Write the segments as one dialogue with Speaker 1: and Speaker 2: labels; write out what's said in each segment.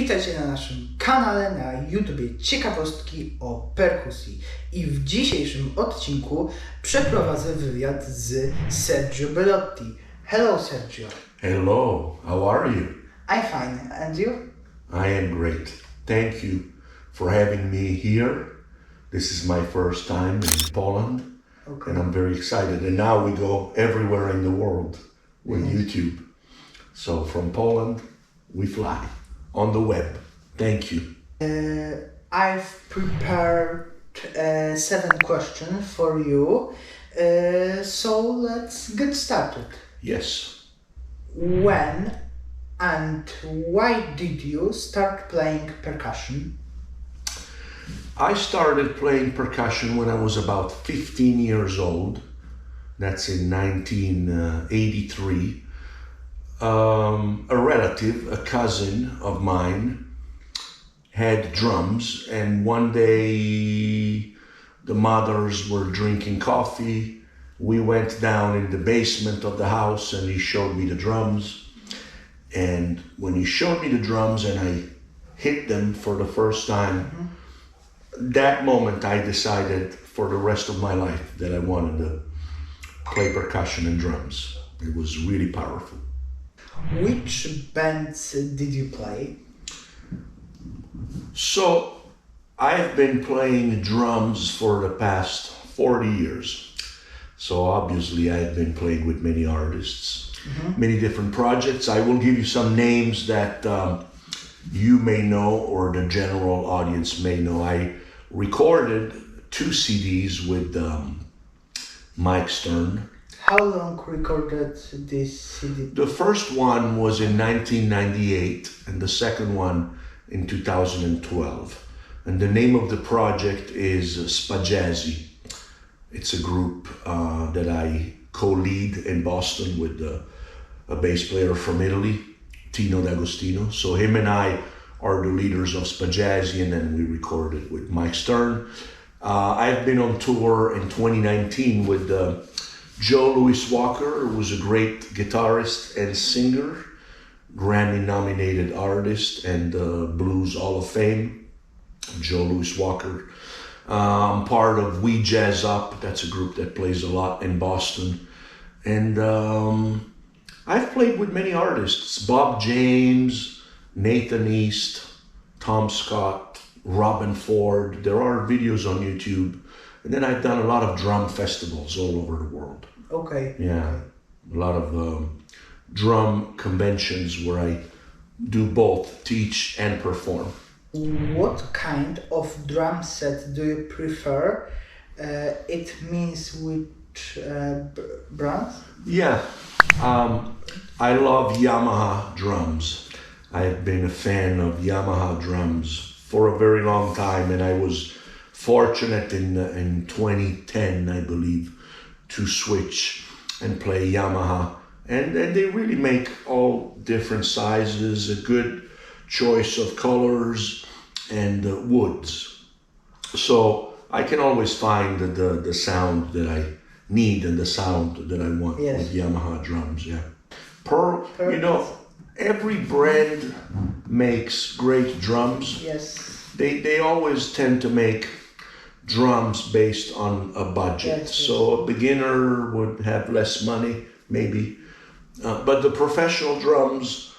Speaker 1: Witajcie na naszym kanale na YouTubie Ciekawostki o perkusji. I w dzisiejszym odcinku przeprowadzę wywiad z Sergio Bellotti. Hello Sergio.
Speaker 2: Hello, how are you?
Speaker 1: I'm fine, and you?
Speaker 2: I am great. Thank you for having me here. This is my first time in Poland, and I'm very excited. And now we go everywhere in the world with YouTube. So from Poland, we fly on the web. Thank you.
Speaker 1: I've prepared 7 questions for you, so let's get started.
Speaker 2: Yes.
Speaker 1: When and why did you start playing percussion?
Speaker 2: I started playing percussion when I was about 15 years old. That's in 1983. A relative, a cousin of mine, had drums, and one day the mothers were drinking coffee. We went down in the basement of the house and he showed me the drums. And when he showed me the drums and I hit them for the first time, that moment I decided for the rest of my life that I wanted to play percussion and drums. It was really powerful.
Speaker 1: Which bands did you play?
Speaker 2: So I've been playing drums for the past 40 years. So obviously I've been playing with many artists, many different projects. I will give you some names that you may know or the general audience may know. I recorded 2 CDs with Mike Stern.
Speaker 1: How long recorded this CD?
Speaker 2: The first one was in 1998 and the second one in 2012. And the name of the project is Spagazzi. It's a group that I co-lead in Boston with a bass player from Italy, Tino D'Agostino. So him and I are the leaders of Spagazzi, and then we recorded with Mike Stern. I've been on tour in 2019 with Joe Louis Walker, who was a great guitarist and singer, Grammy-nominated artist and Blues Hall of Fame, Joe Louis Walker. I'm part of We Jazz Up. That's a group that plays a lot in Boston. And I've played with many artists, Bob James, Nathan East, Tom Scott, Robin Ford. There are videos on YouTube. And then I've done a lot of drum festivals all over the world.
Speaker 1: Okay.
Speaker 2: Yeah, a lot of drum conventions where I do both teach and perform.
Speaker 1: What kind of drum set do you prefer? It means which brands?
Speaker 2: Yeah, I love Yamaha drums. I've been a fan of Yamaha drums for a very long time, and I was fortunate in 2010, I believe, to switch and play Yamaha. And they really make all different sizes, a good choice of colors and woods. So I can always find the sound that I need and the sound that I want with Yamaha drums, yeah. You know, every brand makes great drums.
Speaker 1: Yes.
Speaker 2: They always tend to make drums based on a budget.
Speaker 1: Yes.
Speaker 2: So a beginner would have less money, maybe. But the professional drums,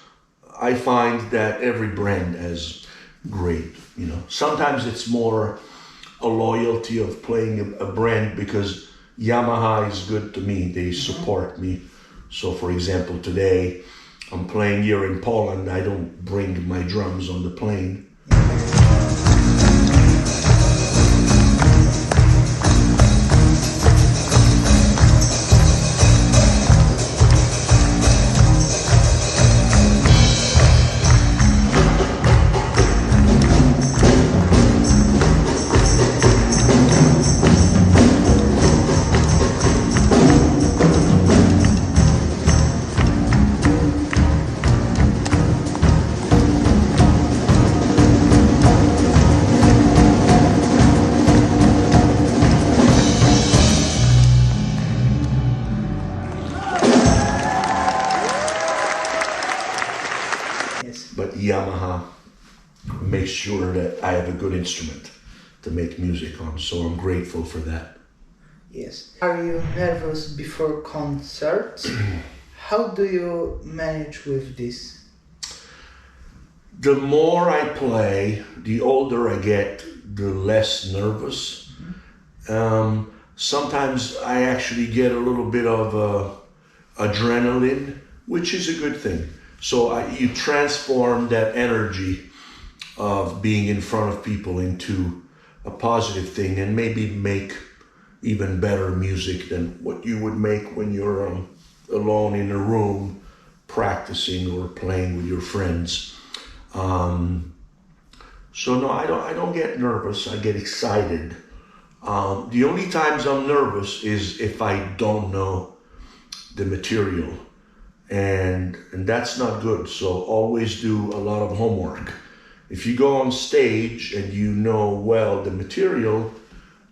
Speaker 2: I find that every brand has great, you know. Sometimes it's more a loyalty of playing a brand because Yamaha is good to me. They support me. So for example, today I'm playing here in Poland. I don't bring my drums on the plane. But Yamaha make sure that I have a good instrument to make music on. So I'm grateful for that.
Speaker 1: Yes. Are you nervous before concerts? How do you manage with this?
Speaker 2: The more I play, the older I get, the less nervous. Sometimes I actually get a little bit of adrenaline, which is a good thing. So you transform that energy of being in front of people into a positive thing, and maybe make even better music than what you would make when you're alone in a room practicing or playing with your friends. So no, I don't get nervous. I get excited. The only times I'm nervous is if I don't know the material, and that's not good. So always do a lot of homework. If you go on stage and you know well the material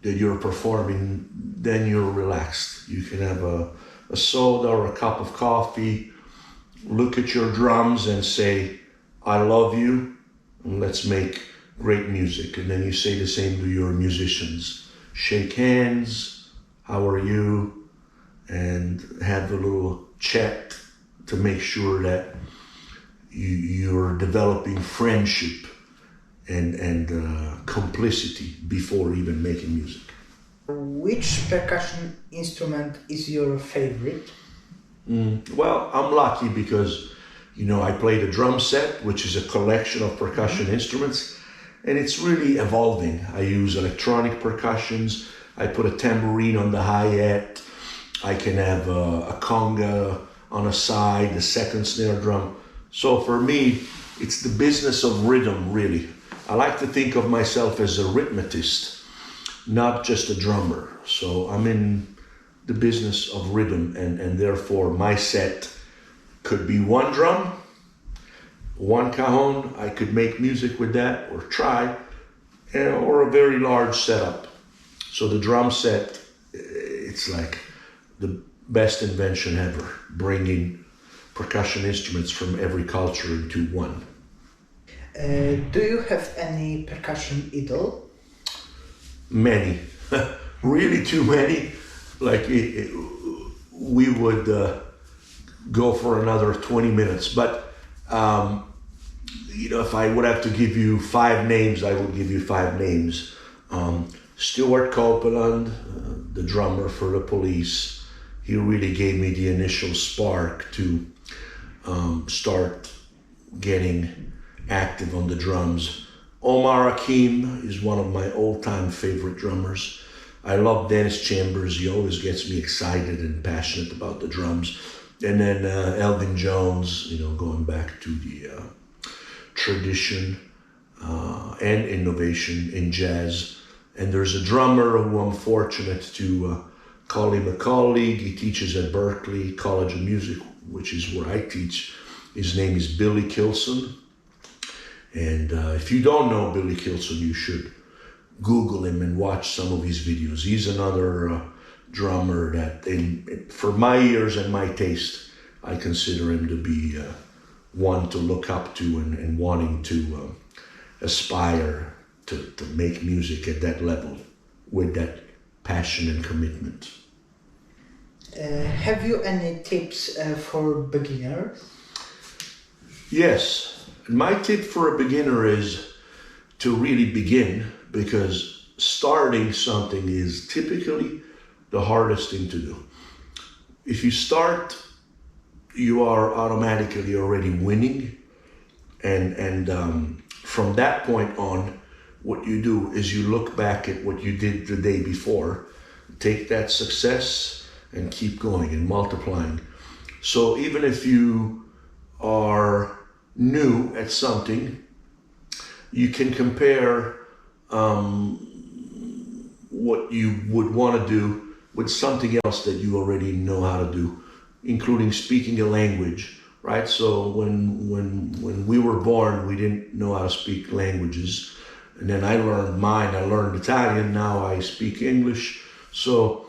Speaker 2: that you're performing, then you're relaxed. You can have a soda or a cup of coffee, look at your drums and say, I love you, and let's make great music. And then you say the same to your musicians. Shake hands, how are you? And have a little chat to make sure that you're developing friendship and complicity before even making music.
Speaker 1: Which percussion instrument is your favorite?
Speaker 2: Well, I'm lucky because, I play the drum set, which is a collection of percussion instruments, and it's really evolving. I use electronic percussions. I put a tambourine on the hi-hat. I can have a conga on a side, the second snare drum. So for me, it's the business of rhythm, really. I like to think of myself as a rhythmist, not just a drummer. So I'm in the business of rhythm, and therefore my set could be one drum, one cajon. I could make music with that, or try, or a very large setup. So the drum set, it's like the best invention ever, bringing percussion instruments from every culture into one.
Speaker 1: Do you have any percussion idol?
Speaker 2: Many, really too many. Like we would go for another 20 minutes. But, if I would have to give you 5 names, I would give you 5 names. Stuart Copeland, the drummer for the Police, he really gave me the initial spark to start getting active on the drums. Omar Hakim is one of my all-time favorite drummers. I love Dennis Chambers. He always gets me excited and passionate about the drums. And then Elvin Jones, going back to the tradition and innovation in jazz. And there's a drummer who I'm fortunate to call him a colleague. He teaches at Berklee College of Music, which is where I teach. His name is Billy Kilson. And if you don't know Billy Kilson, you should Google him and watch some of his videos. He's another drummer that, for my ears and my taste, I consider him to be one to look up to and wanting to aspire to make music at that level with that passion and commitment.
Speaker 1: Have you any tips for beginners?
Speaker 2: Yes. My tip for a beginner is to really begin, because starting something is typically the hardest thing to do. If you start, you are automatically already winning, and from that point on, what you do is you look back at what you did the day before, take that success and keep going and multiplying. So even if you are new at something, you can compare what you would want to do with something else that you already know how to do, including speaking a language, right? So when we were born, we didn't know how to speak languages. And then I learned mine. I learned Italian. Now I speak English. So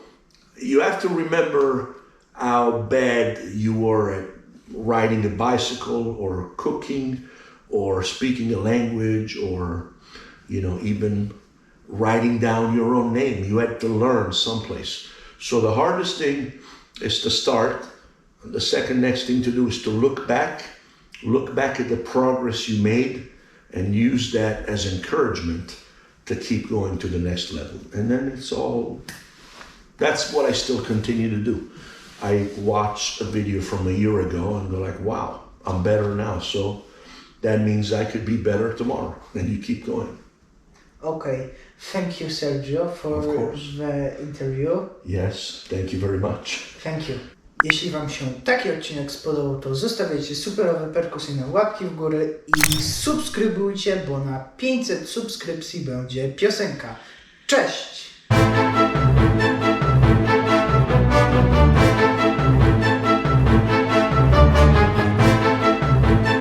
Speaker 2: you have to remember how bad you were at riding a bicycle or cooking or speaking a language, or, you know, even writing down your own name. You had to learn someplace. So the hardest thing is to start. The second next thing to do is to look back at the progress you made and use that as encouragement to keep going to the next level. And then that's what I still continue to do. I watch a video from a year ago and go like, wow, I'm better now. So that means I could be better tomorrow. And you keep going.
Speaker 1: Okay, thank you, Sergio, for the interview.
Speaker 2: Yes, thank you very much.
Speaker 1: Thank you. Jeśli Wam się taki odcinek spodobał, to zostawiajcie superowe, perkusyjne łapki w górę i subskrybujcie, bo na 500 subskrypcji będzie piosenka. Cześć!